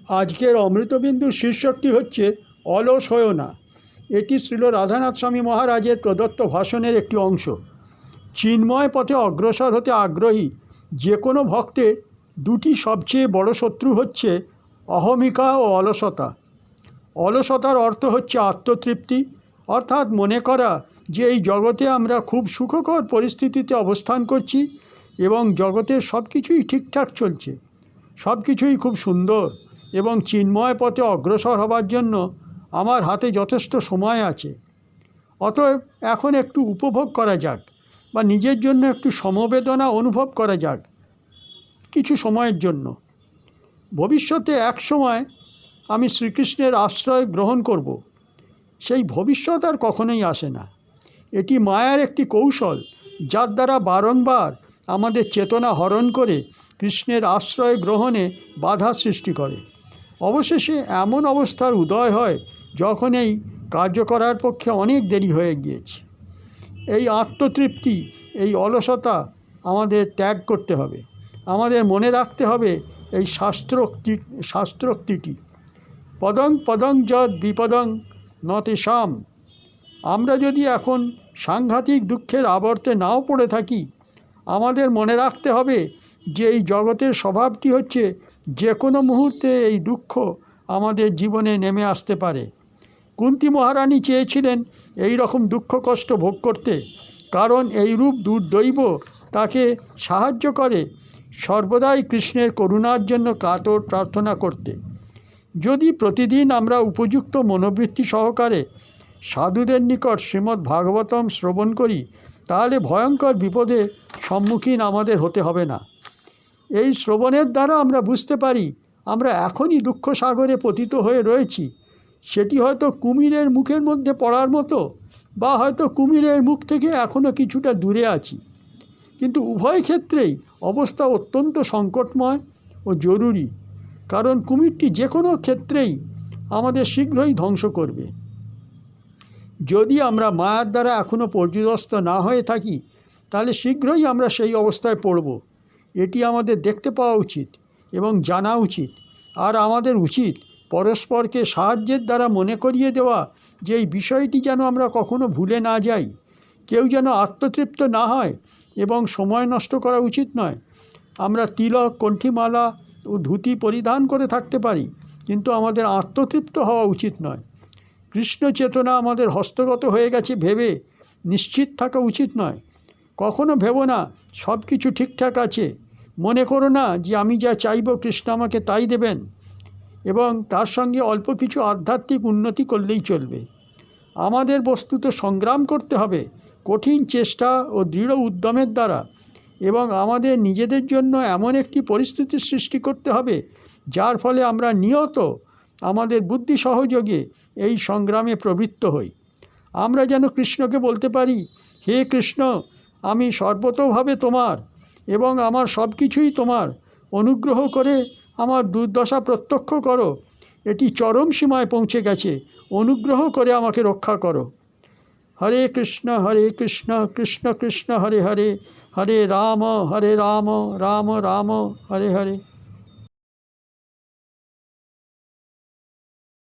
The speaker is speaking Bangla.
আজকের অমৃতবিন্দুর শীর্ষকটি হচ্ছে অলস হয়েও না। এটি শ্রীল রাধানাথ স্বামী মহারাজের প্রদত্ত ভাষণের একটি অংশ। চিন্ময় পথে অগ্রসর হতে আগ্রহী যে কোনো ভক্তের দুটি সবচেয়ে বড় শত্রু হচ্ছে অহমিকা ও অলসতা। অলসতার অর্থ হচ্ছে আত্মতৃপ্তি, অর্থাৎ মনে করা যে এই জগতে আমরা খুব সুখকর পরিস্থিতিতে অবস্থান করছি এবং জগতের সব কিছুই ঠিকঠাক চলছে, সব কিছুই খুব সুন্দর এবং চিন্ময় পথে অগ্রসর হবার জন্য আমার হাতে যথেষ্ট সময় আছে। অতএব এখন একটু উপভোগ করা যাক বা নিজের জন্য একটু সমবেদনা অনুভব করা যাক কিছু সময়ের জন্য। ভবিষ্যতে এক সময় আমি শ্রীকৃষ্ণের আশ্রয় গ্রহণ করব, সেই ভবিষ্যৎ আর কখনোই আসে না। এটি মায়ার একটি কৌশল, যার দ্বারা বারংবার আমাদের চেতনা হরণ করে কৃষ্ণের আশ্রয় গ্রহণে বাধা সৃষ্টি করে। অবশেষে এমন অবস্থার উদয় হয় যখন এই কার্য করার পক্ষে অনেক দেরি হয়ে গিয়েছে। এই আত্মতৃপ্তি, এই অলসতা আমাদের ত্যাগ করতে হবে। আমাদের মনে রাখতে হবে এই শাস্ত্রোক্তিটি, পদং পদং যদ বিপদং নতেষাম। আমরা যদি এখন সাংঘাতিক দুঃখের আবর্তে নাও পড়ে থাকি, আমাদের মনে রাখতে হবে যে এই জগতের স্বভাবটি হচ্ছে যে কোনো মুহূর্তে এই দুঃখ আমাদের জীবনে নেমে আসতে পারে। কুন্তী মহারানী চেয়েছিলেন এই রকম দুঃখ কষ্ট ভোগ করতে, কারণ এইরূপ দুর্দৈব তাকে সাহায্য করে সর্বদাই কৃষ্ণের করুণার জন্য কাতর প্রার্থনা করতে। যদি প্রতিদিন আমরা উপযুক্ত মনোবৃত্তি সহকারে সাধুদের নিকট শ্রীমদ্ ভাগবতম শ্রবণ করি, তাহলে ভয়ঙ্কর বিপদের সম্মুখীন আমাদের হতে হবে না। এই শ্রবণের দ্বারা আমরা বুঝতে পারি আমরা এখনই দুঃখ সাগরে পতিত হয়ে রয়েছি। সেটি হয়তো কুমিরের মুখের মধ্যে পড়ার মতো, বা হয়তো কুমিরের মুখ থেকে এখনও কিছুটা দূরে আছি, কিন্তু উভয় ক্ষেত্রেই অবস্থা অত্যন্ত সংকটময় ও জরুরি, কারণ কুমিরটি যে কোনো ক্ষেত্রেই আমাদের শীঘ্রই ধ্বংস করবে। যদি আমরা মায়ার দ্বারা এখনও পর্যুদস্ত না হয়ে থাকি, তাহলে শীঘ্রই আমরা সেই অবস্থায় পড়ব। এটি আমাদের দেখতে পাওয়া উচিত এবং জানা উচিত। আর আমাদের উচিত পরস্পরকে সাহায্যের দ্বারা মনে করিয়ে দেওয়া যে এই বিষয়টি যেন আমরা কখনো ভুলে না যাই। কেউ যেন আত্মতৃপ্ত না হয় এবং সময় নষ্ট করা উচিত নয়। আমরা তিলক, কণ্ঠিমালা ও ধুতি পরিধান করে থাকতে পারি, কিন্তু আমাদের আত্মতৃপ্ত হওয়া উচিত নয়। কৃষ্ণ চেতনা আমাদের হস্তগত হয়ে গেছে ভেবে নিশ্চিত থাকা উচিত নয়। কখনো ভেবো না সব কিছু ঠিকঠাক আছে। মনে করো না যে আমি যা চাইব কৃষ্ণ আমাকে তাই দেবেন এবং তার সঙ্গে অল্প কিছু আধ্যাত্মিক উন্নতি করলেই চলবে। আমাদের বস্তুত সংগ্রাম করতে হবে কঠিন চেষ্টা ও দৃঢ় উদ্যমের দ্বারা, এবং আমাদের নিজেদের জন্য এমন একটি পরিস্থিতির সৃষ্টি করতে হবে যার ফলে আমরা নিয়ত আমাদের বুদ্ধি সহযোগে এই সংগ্রামে প্রবৃত্ত হই। আমরা যেন কৃষ্ণকে বলতে পারি, হে কৃষ্ণ, আমি সর্বতোভাবে তোমার এবং আমার সব কিছুই তোমার। অনুগ্রহ করে আমার দুর্দশা প্রত্যক্ষ করো। এটি চরম সীমায় পৌঁছে গেছে। অনুগ্রহ করে আমাকে রক্ষা করো। হরে কৃষ্ণ কৃষ্ণ কৃষ্ণ হরে হরে, হরে রাম রাম রাম হরে হরে।